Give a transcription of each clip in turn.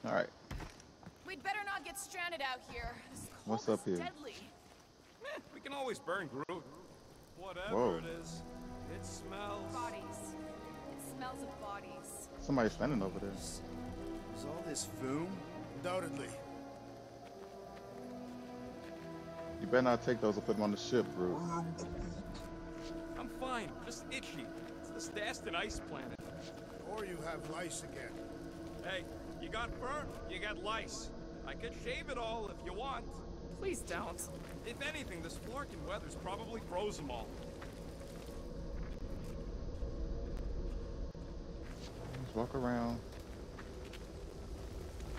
All right. We'd better not get stranded out here. This cold What's up is here? deadly. We can always burn Groot. Whatever Whoa. it is, it smells. Bodies. It smells of bodies. Somebody's standing over there. Is all this Foom? Undoubtedly. You better not take those and put them on the ship, Groot. I'm fine, just itchy. It's the Staston ice planet. Or you have lice again. Hey, you got burnt, you got lice. I could shave it all if you want. Please don't. If anything, this Florkin weather's probably froze them all. Just walk around.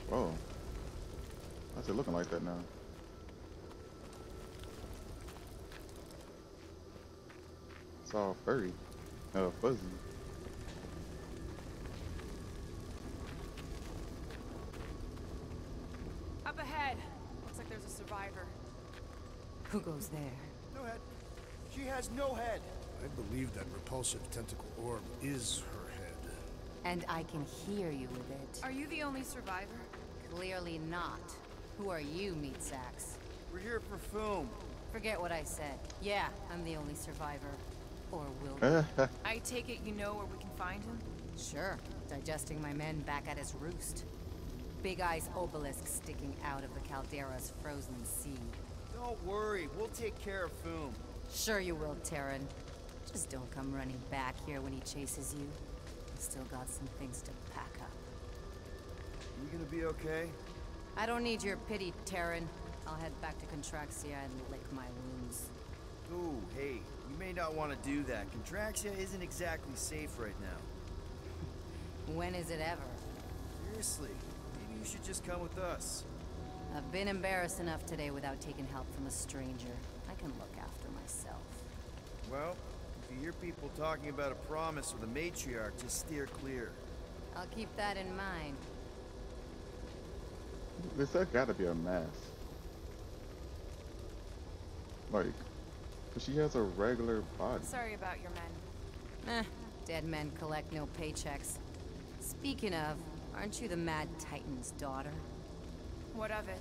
Whoa. Why's it looking like that now? It's all furry. Fuzzy. Up ahead. Looks like there's a survivor. Who goes there? No head. She has no head. I believe that repulsive tentacle orb is her head. And I can hear you with it. Are you the only survivor? Clearly not. Who are you, meat sacks? We're here for Foom. Forget what I said. Yeah, I'm the only survivor. Or will be. I take it you know where we can find him? Sure. Digesting my men back at his roost. Big Eye's obelisk sticking out of the Caldera's frozen sea. Don't worry, we'll take care of Foom. Sure you will, Terran. Just don't come running back here when he chases you. I've still got some things to pack up. You gonna be okay? I don't need your pity, Terran. I'll head back to Contraxia and lick my wounds. Ooh, hey, you may not want to do that. Contraxia isn't exactly safe right now. When is it ever? Seriously, maybe you should just come with us. I've been embarrassed enough today without taking help from a stranger. I can look after myself. Well, if you hear people talking about a promise with a matriarch, just steer clear. I'll keep that in mind. This has gotta be a mask. Like, cause she has a regular body. Sorry about your men. Eh, dead men collect no paychecks. Speaking of, aren't you the Mad Titan's daughter? What of it?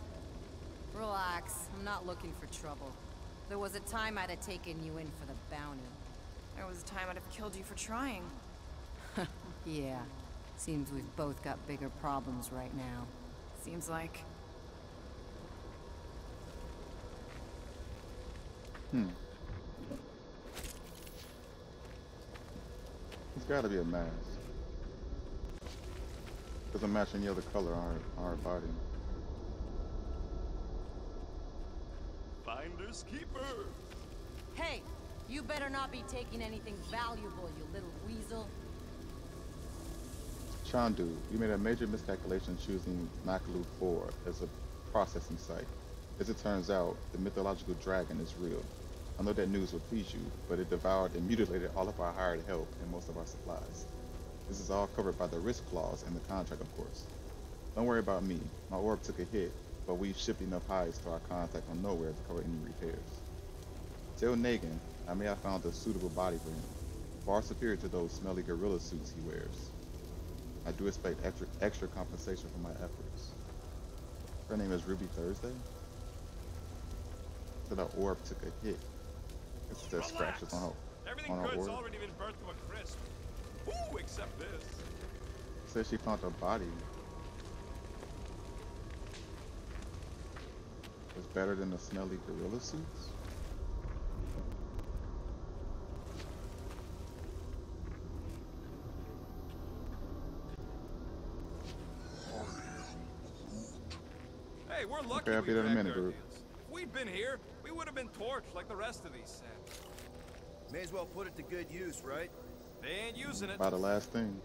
Relax, I'm not looking for trouble. There was a time I'd have taken you in for the bounty. There was a time I'd have killed you for trying. Yeah, seems we've both got bigger problems right now. Seems like. It's gotta be a mask. Doesn't match any other color on our body. Finders keeper. Hey, you better not be taking anything valuable, you little weasel. Chandu, you made a major miscalculation choosing Makalu 4 as a processing site. As it turns out, the mythological dragon is real. I know that news will please you, but it devoured and mutilated all of our hired help and most of our supplies. This is all covered by the risk clause in the contract, of course. Don't worry about me. My orb took a hit, but we've shipped enough hides to our contact on Nowhere to cover any repairs. Tell Negan I may have found a suitable body for him, far superior to those smelly gorilla suits he wears. I do expect extra compensation for my efforts. Her name is Ruby Thursday? So the orb took a hit. It's the scratches on Everything her good's orb. already been burnt to a crisp. Ooh, except this. Says she found a body. It's better than the smelly gorilla suits? Hey, we're lucky Okay, I'll be we there in a dragged minute, our Groot. heels. If we'd been here, we would have been torched like the rest of these sets. May as well put it to good use, right? They ain't using it. By the last thing.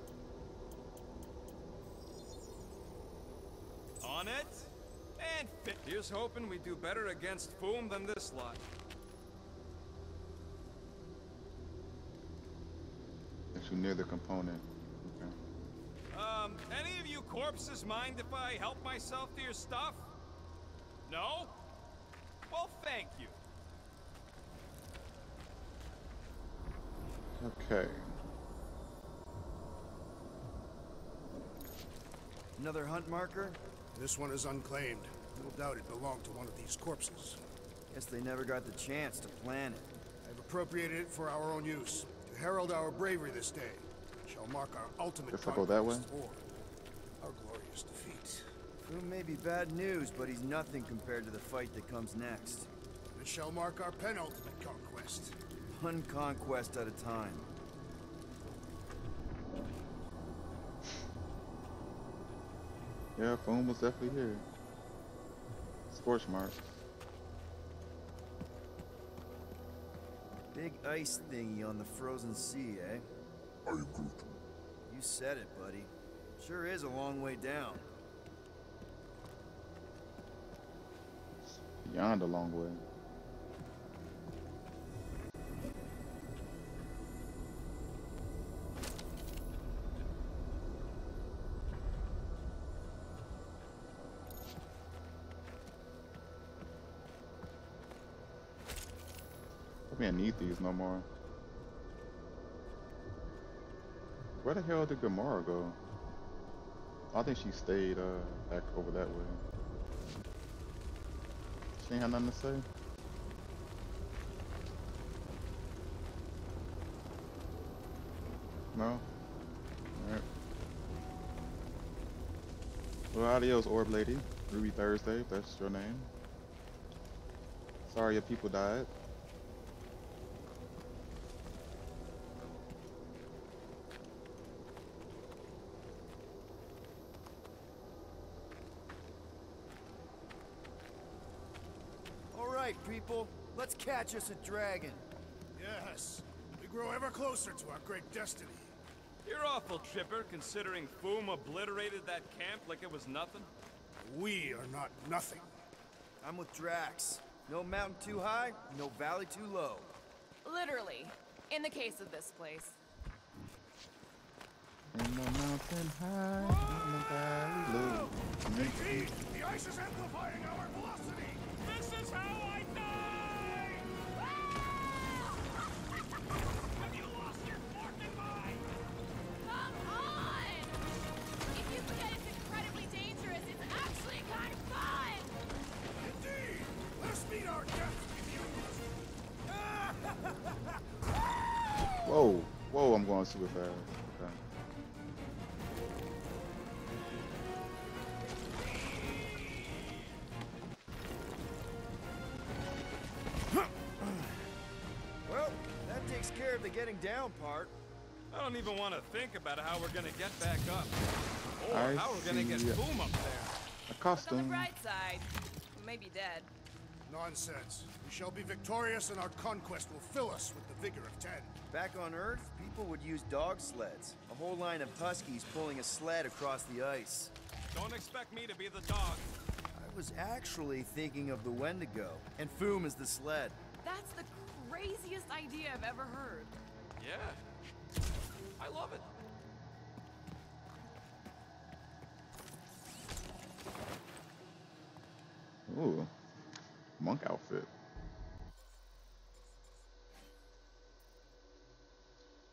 On it, and fit. Here's hoping we do better against Foom than this lot. If you near the component. Okay. Any of you corpses mind if I help myself to your stuff? No? Well, thank you. Okay. Another hunt marker? This one is unclaimed. No doubt it belonged to one of these corpses. Guess they never got the chance to plan it. I've appropriated it for our own use, to herald our bravery this day. Shall mark our ultimate Guess I go that way? conquest or our glorious defeat. Foom may be bad news, but he's nothing compared to the fight that comes next. It shall mark our penultimate conquest. One conquest at a time. Yeah, Foom was definitely here. Scorch mark. Big ice thingy on the frozen sea, eh? I agree. You said it, buddy. Sure is a long way down. Beyond a long way. I can't need these no more. Where the hell did Gamora go? I think she stayed back over that way. She ain't had nothing to say. No? Alright. Well, adios, Orb Lady. Ruby Thursday, if that's your name. Sorry your people died. People, let's catch us a dragon. Yes, we grow ever closer to our great destiny. You're awful chipper, considering Foom obliterated that camp like it was nothing. We are not nothing. I'm with Drax. No mountain too high, no valley too low. Literally, in the case of this place. In the mountain high, in the valley low. Indeed, the ice is amplifying our velocity. This is how I die! Have you lost your fucking mind? Come on! If you forget it's incredibly dangerous, it's actually kind of fun! Indeed, let us meet our deaths, Whoa, whoa, I'm going super fast. Okay. Well, that takes care of the getting down part. I don't even want to think about how we're gonna get back up. Or I how we're gonna get see. Foom up there. A On the costume. bright side, we may be dead. Nonsense. We shall be victorious and our conquest will fill us with the vigor of 10. Back on Earth, people would use dog sleds. A whole line of huskies pulling a sled across the ice. Don't expect me to be the dog. I was actually thinking of the Wendigo, and Foom is the sled. That's the craziest idea I've ever heard. Yeah. I love it. Ooh, monk outfit.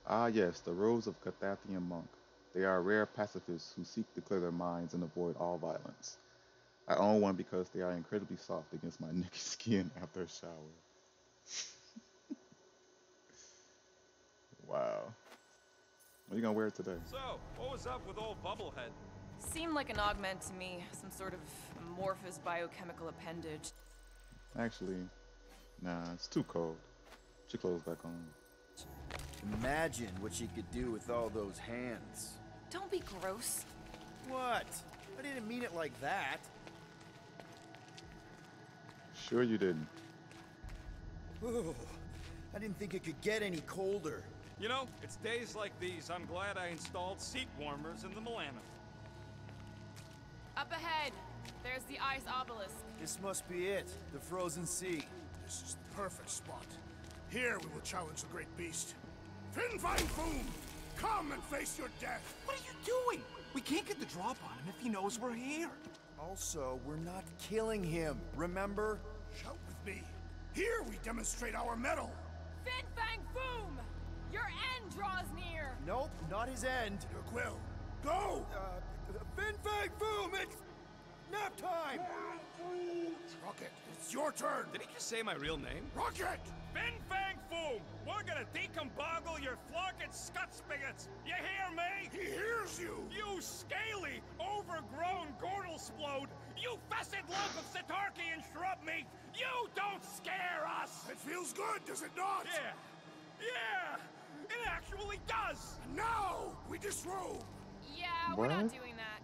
Ah yes, the robes of Cathathian monk. They are rare pacifists who seek to clear their minds and avoid all violence. I own one because they are incredibly soft against my naked skin after a shower. Wow. What are you gonna wear today? So, what was up with old Bubblehead? Seemed like an augment to me, some sort of amorphous biochemical appendage. Actually, nah, it's too cold. Put your clothes back on. Imagine what she could do with all those hands. Don't be gross. What? I didn't mean it like that. Sure you didn't. Oh, I didn't think it could get any colder. You know, it's days like these I'm glad I installed seat warmers in the Milano. Up ahead, there's the ice obelisk. This must be it, the frozen sea. This is the perfect spot. Here we will challenge the great beast. Fang Foom, come and face your death. What are you doing? We can't get the drop on him if he knows we're here. Also, we're not killing him, remember? Shout with me. Here we demonstrate our mettle. Fang Foom! Your end draws near! Nope, not his end. Your quill. Go! Fang Rocket, it's your turn. Did he just say my real name? Rocket! Fin Fang Foom! We're gonna decomboggle your flunking scut spigots! You hear me? He hears you! You scaly, overgrown gordle-splode! You fessed lump of Satarkian shrub meat! You don't scare us! It feels good, does it not? Yeah! It actually does! And now, we disrobe! Yeah, we're not What? doing that.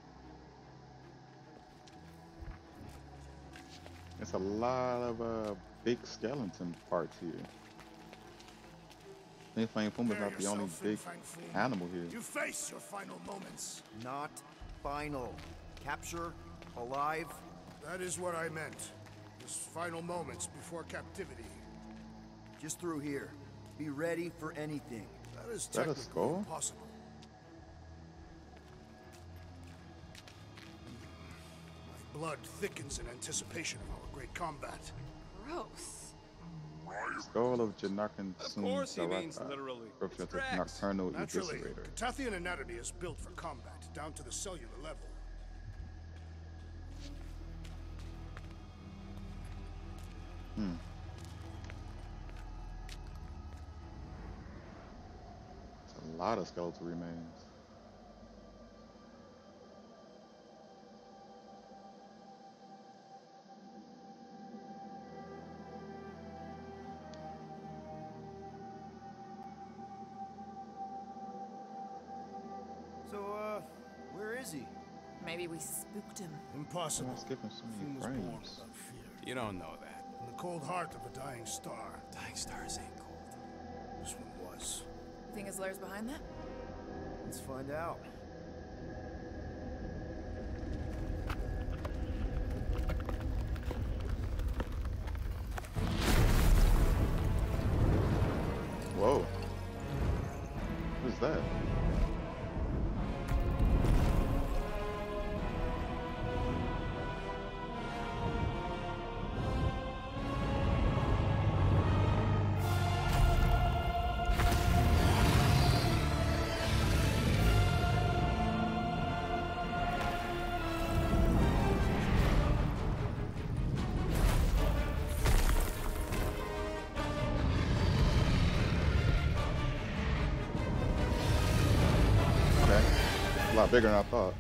It's a lot of big skeleton parts here. Fin Fang Foom is Prepare not the only yourself, big Fin Fang Foom. animal here. You face your final moments. Not final. Capture, alive. That is what I meant. His final moments before captivity. Just through here. Be ready for anything. That is that a technically skull? impossible. My blood thickens in anticipation of our great combat. Gross. Skull of Janakan Of Sum course he means Saraka, literally. represents It's Rex. nocturnal Naturally, eviscerator. Cathathian anatomy is built for combat, down to the cellular level. It's a lot of skeletal remains. So, where is he? Maybe we spooked him. Impossible. I'm skipping so He many was born frames. without fear. You don't know that. In the cold heart of a dying star, Dying stars ain't cold. this one was. You think his lair's behind that? Let's find out. Whoa. What is that? Okay. A lot bigger than I thought.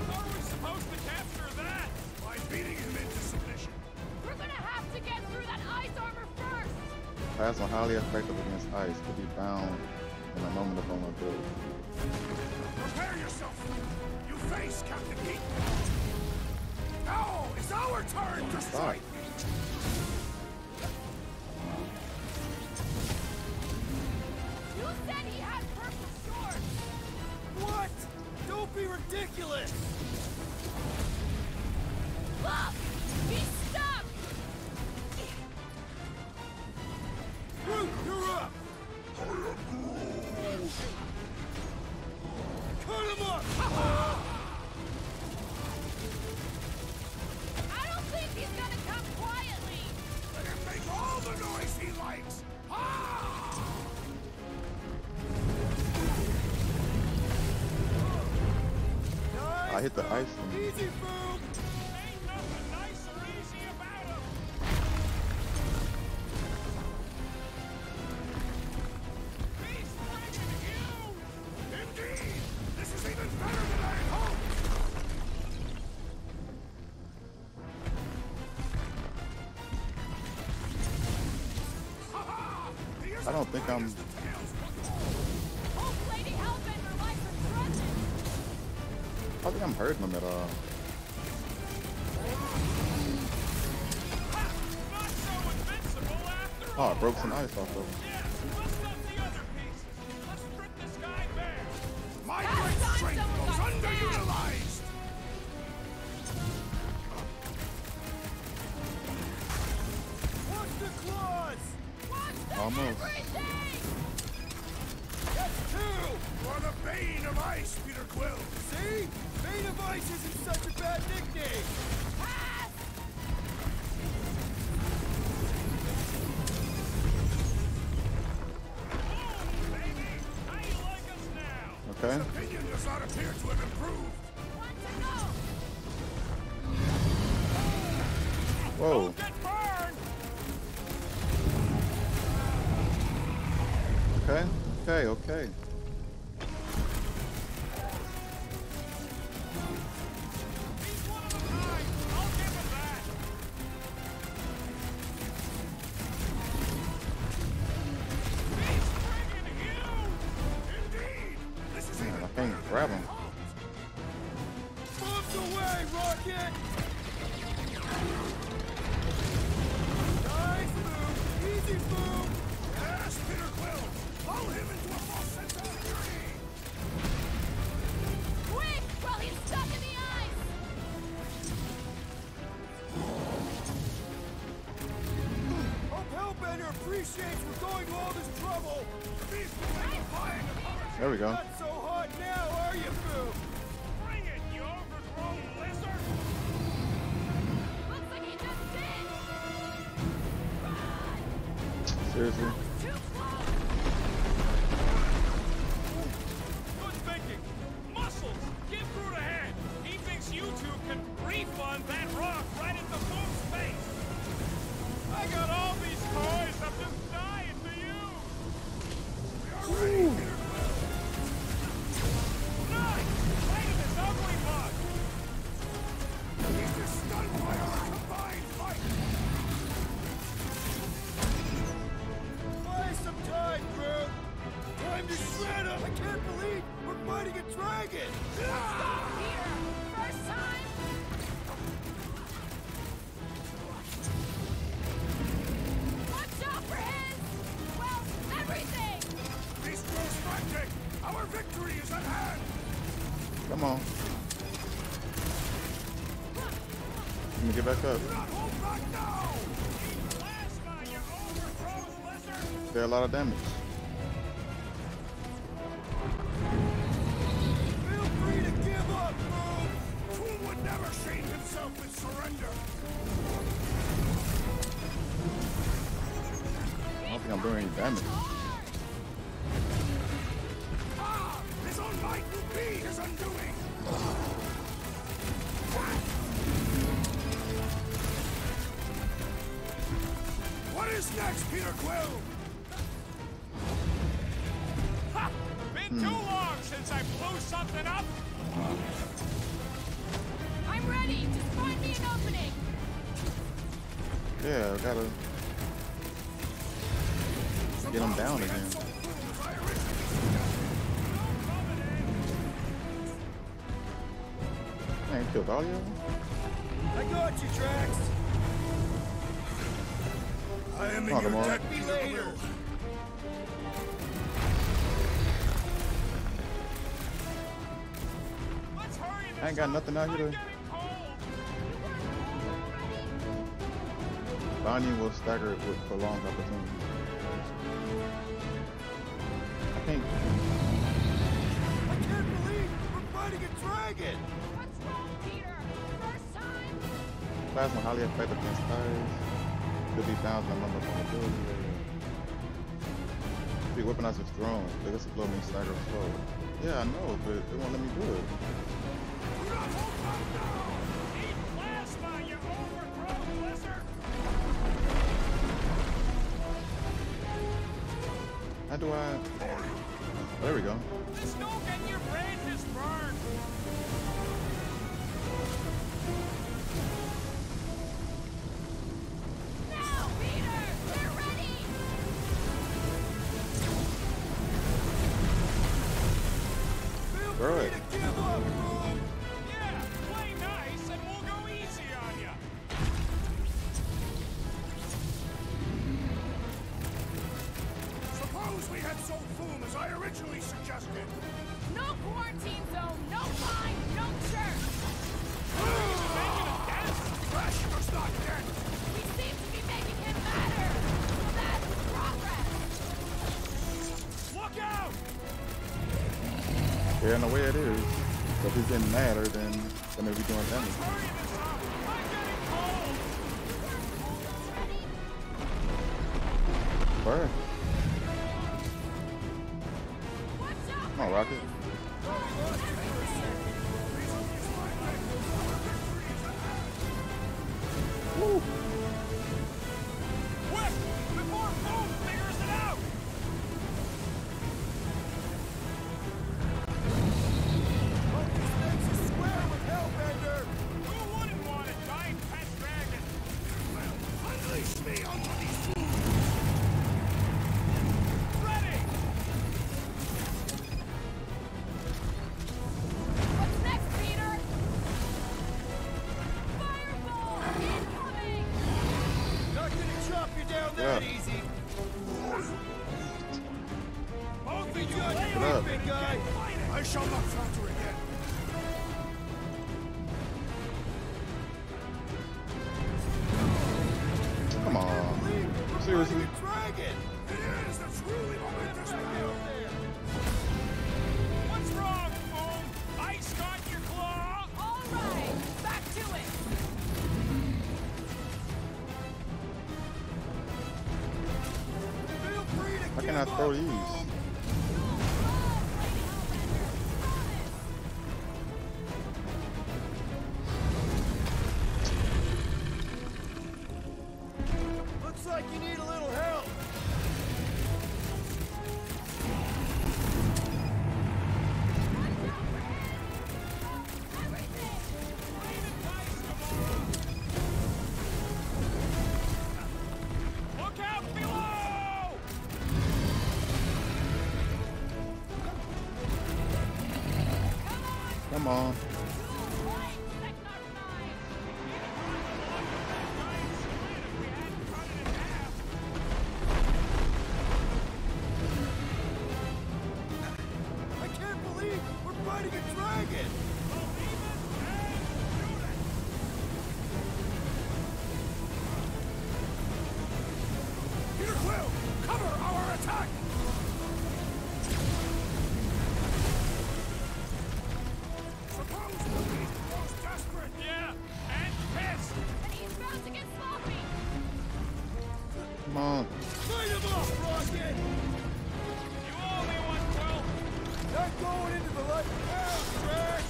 How are we supposed to capture that? By beating him into submission. We're gonna have to get through that ice armor first! Plasma highly effective against ice to be bound in a moment of vulnerability. Prepare yourself! You face Captain Heat! Now it's our turn to strike! You said he had purple shorts! What? Don't be ridiculous! Look! He's stuck! Groot, you're up! Cut him up! I don't think he's gonna come quietly! Let him make all the noise he likes! Ah! I hit the ice. Easy, Foom! Ain't nothing nice or easy about him. He's bringing you! Indeed! This is even better than I had hoped! Ha-ha! He isn't I don't think bright I'm- as the tales. Hope Lady Hellbender life is threatened! I don't think I'm hurting him at all. Not so invincible after Oh, all. I broke some ice off of him. Yes, bust up the other pieces. Let's strip this guy bare. My That's great not strength someone goes got underutilized! Watch the claws! Watch the Almost. everything! That's two! For the bane of ice, Peter Quill! See? Bane of Ice isn't such a bad nickname! Pass! Boom, baby. How you like us now? Okay. His opinion does not appear to have improved. One to go. Whoa. Don't get burned! Okay. Okay. Okay. He's one of a kind. I'll give him that. He's friggin' huge! Indeed, this is Man, even I can't grab him. Bombs away, Rocket! Nice move! Easy move! Yes, Peter Quill! Lull him into a false sense of security! Quick, while he's stuck in the ice. Hope Hellbender appreciates we're going to all this trouble! The beast will make a flying apology! There we go. Not so hot now, are you, Foom? Bring it, you overgrown lizard! Looks like he just did. Seriously. Too close. Good thinking. Muscles, give Groot a hand. He thinks you two can refund that rock right into Foom's face. I got all these toys. I'm just dying for you. Nice. Fight this ugly bug. He's just stunned by our combined fight! Buy some time, Groot! Time to shred him! I can't believe we're fighting a dragon! Stop, Peter. First time. Watch out for his. Well, everything. Beast grows frantic! Our victory is at hand! Come on. Let me get back up. Do not hold back now! Plasma, you overgrown lizard. Did a lot of damage. Feel free to give up, Foom! Fool would never shame himself with surrender! I don't think I'm doing any damage. Ah! His own might will be his undoing! What is next, Peter Quill? Ha! Been too long since I blew something up. I'm ready. Just find me an opening. Yeah, I gotta get him down again. I ain't killed all y'all. I got you, Drax! I am Come on, in your Gamora. debt, Peter later. Quill. Let's hurry this I ain't got up. nothing out I'm here to- getting cold. Binding will stagger it with prolonged opportunity. I can't. I can't believe we're fighting a dragon! What's wrong, Peter? First time. Plasma highly effective against fires. Could be found in a number of vulnerabilities. Be weaponized with drones. Biggest blow means stagger slow. Yeah, I know, but it won't let me do it. Do not hold back now! Eat plasma, you overgrown lizard. How do I? There we go. There's no getting your branches burned. Now, Peter. We're ready. Feel Throw free it. to give up, Foom! Yeah, play nice and we'll go easy on you. Suppose we had sold Foom as I originally suggested. No quarantine zone. No fine. No church. Flesh was not dead! We seem to be making him matter. So that's progress. Look out! Yeah, in a way it is. So if he's getting madder, then maybe we're doing damage. Hurry this up. I'm getting cold. Fire. Watch out. Come on, Rocket. Woo. Quick! Before Foom figures it out! This makes a square with Hellbender! Who wouldn't want a giant pet dragon? Unleash me onto these fools! Ready! What's next, Peter? Fireball incoming! Not gonna chop you down that easy! Both of you Judge lay me, up. off big and guy! get fighting! I shall not falter again. Come on. Seriously? Dragon! It is the truly momentous battle. What's wrong, Foom? Ice got your claw? All right, back to it. Feel free to How give can I up, throw these? Foom. Looks like you need a little help. Look out below! Come on. I can't believe we're fighting a dragon! Peter Quill, cover our attack! Suppose the beast grows desperate. Yeah, and pissed! And he's bound to get sloppy. Come on. Fight him off, Rocket! You owe me one, Quill! Not going into the light now, Drax!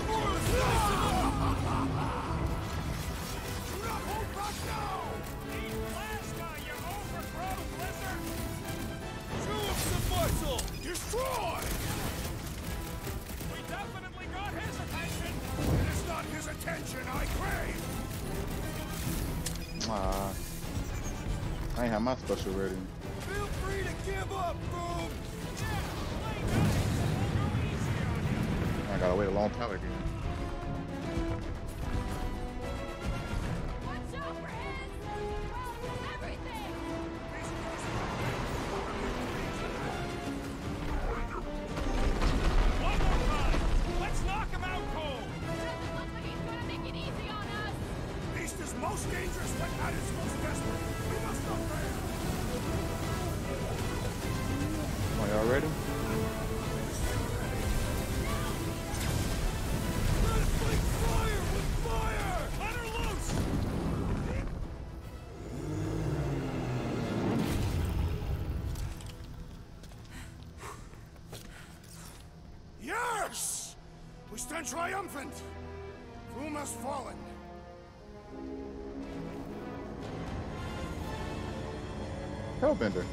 More of slice him up! Do not hold back now! Eat Alaska, you overgrown lizard! Show him some muscle! Destroy! We definitely got his attention! It is not his attention I crave! Ah. I ain't have my special ready. Feel free to give up, Foom! I gotta wait a long time again. Watch out for his everything. One more time! Let's knock him out cold! Doesn't look like he's gonna make it easy on us. Beast is most dangerous when at its most desperate. We must not fail. Are y'all ready? Let us fight fire with fire! Let her loose! Yes! We stand triumphant! Foom has fallen. Hellbender.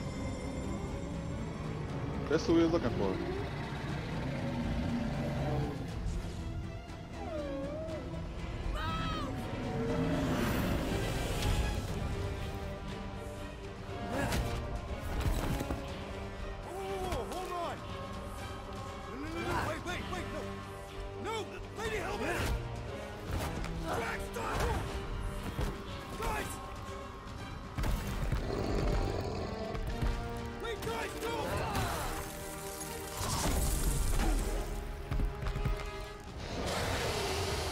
That's who we were looking for. Oh, hold on! No, wait, no! No! Lady Hellbender! Drax, stop! Guys! Wait, guys, don't!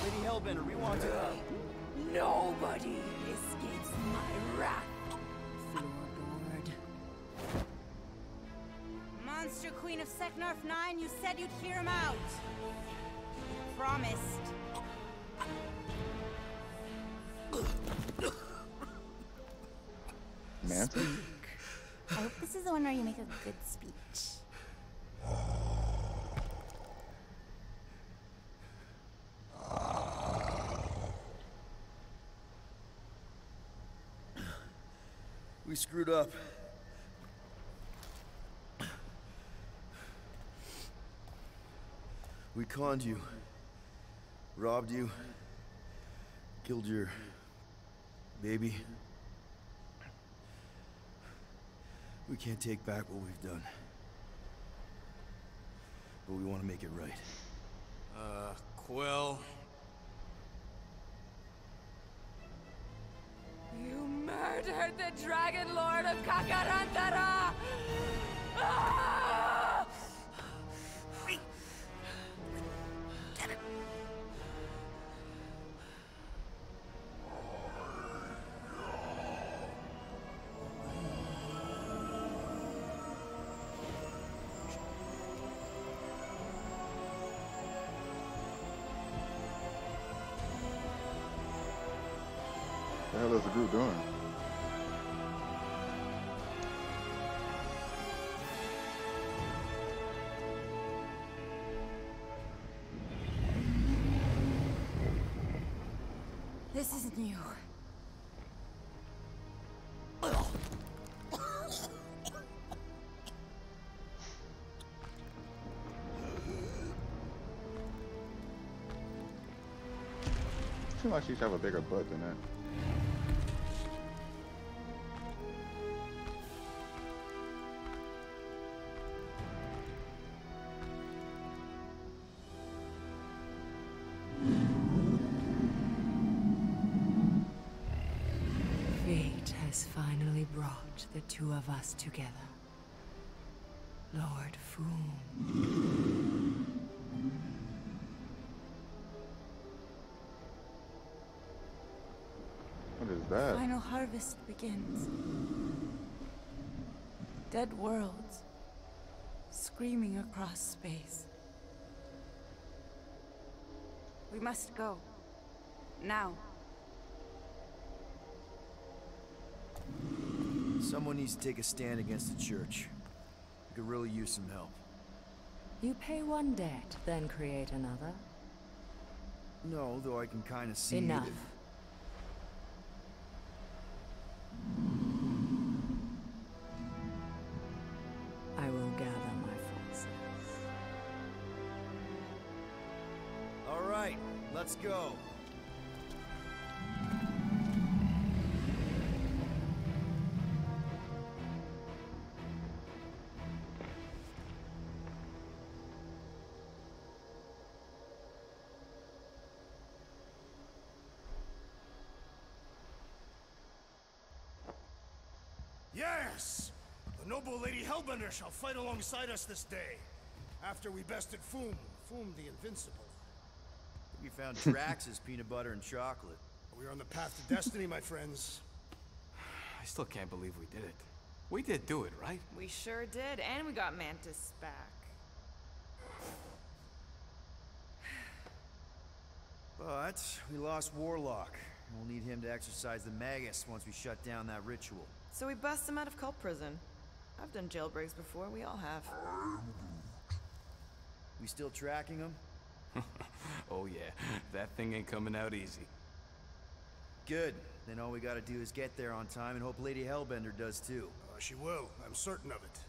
Lady Hellbender, we want to... Nobody escapes my wrath. Floorboard. Monster Queen of Seknarf 9, you said you'd hear him out. You promised. Manta? I hope this is the one where you make a good speech. We screwed up. We conned you. Robbed you. Killed your... baby. We can't take back what we've done. But we want to make it right. Quill. You murdered the Dragon Lord of Kakarantara! Ah! What the hell is the group doing? This isn't you. Seems like she should have a bigger butt than that. Fate has finally brought the two of us together. Lord Foom. What is that? Final harvest begins. Dead worlds. Screaming across space. We must go. Now. Someone needs to take a stand against the church. We could really use some help. You pay one debt, then create another. No, though I can kind of see Enough. it. I will gather my forces. All right, let's go. Yes! The noble Lady Hellbender shall fight alongside us this day. After we bested Foom, Foom the Invincible. We found Drax's peanut butter and chocolate. We are on the path to destiny, my friends. I still can't believe we did it. We did do it, right? We sure did, and we got Mantis back. But we lost Warlock. We'll need him to exercise the Magus once we shut down that ritual. So we bust him out of cult prison. I've done jailbreaks before, we all have. We still tracking him? Oh yeah, that thing ain't coming out easy. Good. Then all we gotta do is get there on time and hope Lady Hellbender does too. She will. I'm certain of it.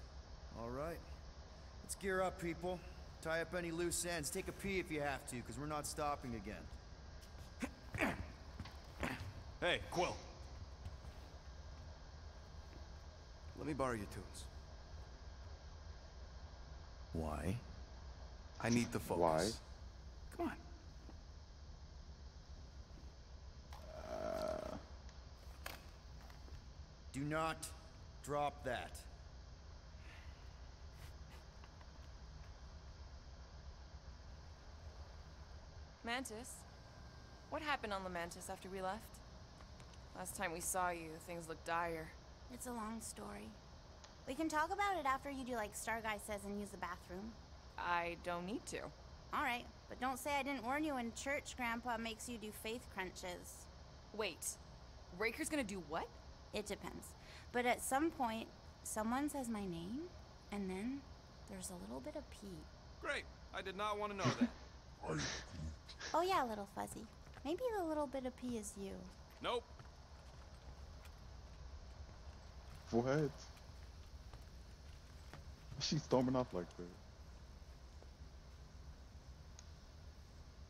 All right. Let's gear up, people. Tie up any loose ends. Take a pee if you have to, because we're not stopping again. Hey, Quill. Let me borrow your tunes. Why? I need the focus. Why? Come on. Do not drop that. Mantis? What happened on the Mantis after we left? Last time we saw you, things looked dire. It's a long story. We can talk about it after you do like Star Guy says and use the bathroom. I don't need to. Alright, but don't say I didn't warn you in church Grandpa makes you do faith crunches. Wait, Raker's gonna do what? It depends. But at some point, someone says my name, and then there's a little bit of pee. Great. I did not want to know that. Oh yeah, little fuzzy. Maybe the little bit of pee is you. Nope. What? She's storming off like that.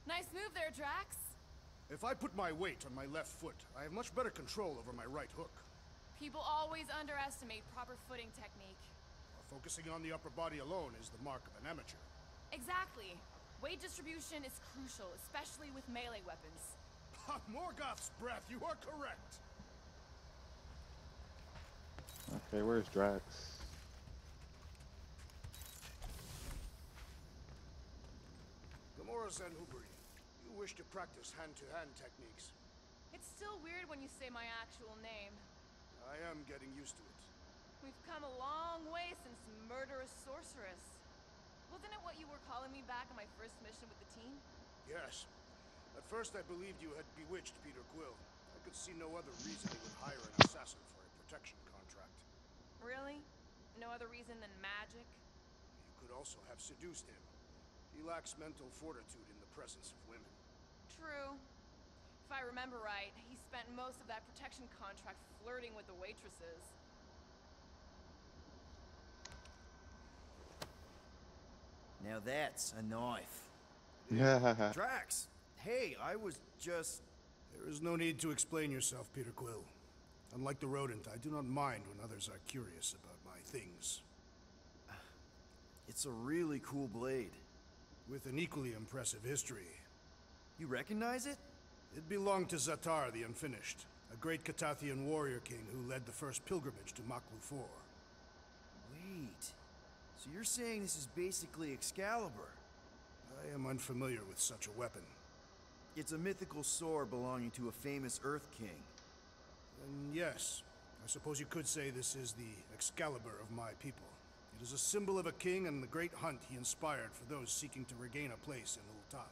Nice move there, Drax. If I put my weight on my left foot, I have much better control over my right hook. People always underestimate proper footing technique. Focusing on the upper body alone is the mark of an amateur. Exactly. Weight distribution is crucial, especially with melee weapons. Morgoth's breath, you are correct. Okay, where's Drax? Gamora Zanhubri, you wish to practice hand-to-hand techniques. It's still weird when you say my actual name. I am getting used to it. We've come a long way since Murderous Sorceress. Wasn't it what you were calling me back on my first mission with the team? Yes. At first I believed you had bewitched Peter Quill. I could see no other reason he would hire an assassin for a protection contract. Really? No other reason than magic? You could also have seduced him. He lacks mental fortitude in the presence of women. True. If I remember right, he spent most of that protection contract flirting with the waitresses. Now that's a knife. Yeah. Drax, hey, I was just... There is no need to explain yourself, Peter Quill. Unlike the rodent, I do not mind when others are curious about my things. It's a really cool blade. With an equally impressive history. You recognize it? It belonged to Zatar the Unfinished, a great Catathian warrior king who led the first pilgrimage to Maklu 4. Wait, so you're saying this is basically Excalibur? I am unfamiliar with such a weapon. It's a mythical sword belonging to a famous Earth King. And yes, I suppose you could say this is the Excalibur of my people. It is a symbol of a king and the great hunt he inspired for those seeking to regain a place in Ultath.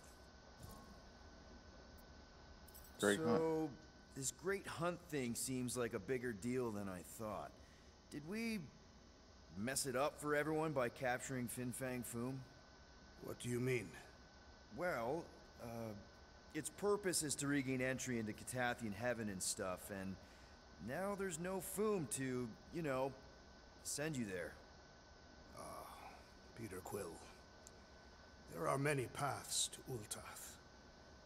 Great hunt. So, this great hunt thing seems like a bigger deal than I thought. Did we mess it up for everyone by capturing Fang Foom? What do you mean? Well, its purpose is to regain entry into Catathian heaven and stuff, and now there's no Foom to, you know, send you there. Peter Quill. There are many paths to Ultath.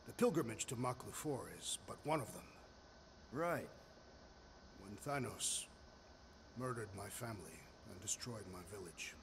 The pilgrimage to Maklu 4 is but one of them. Right. When Thanos murdered my family and destroyed my village,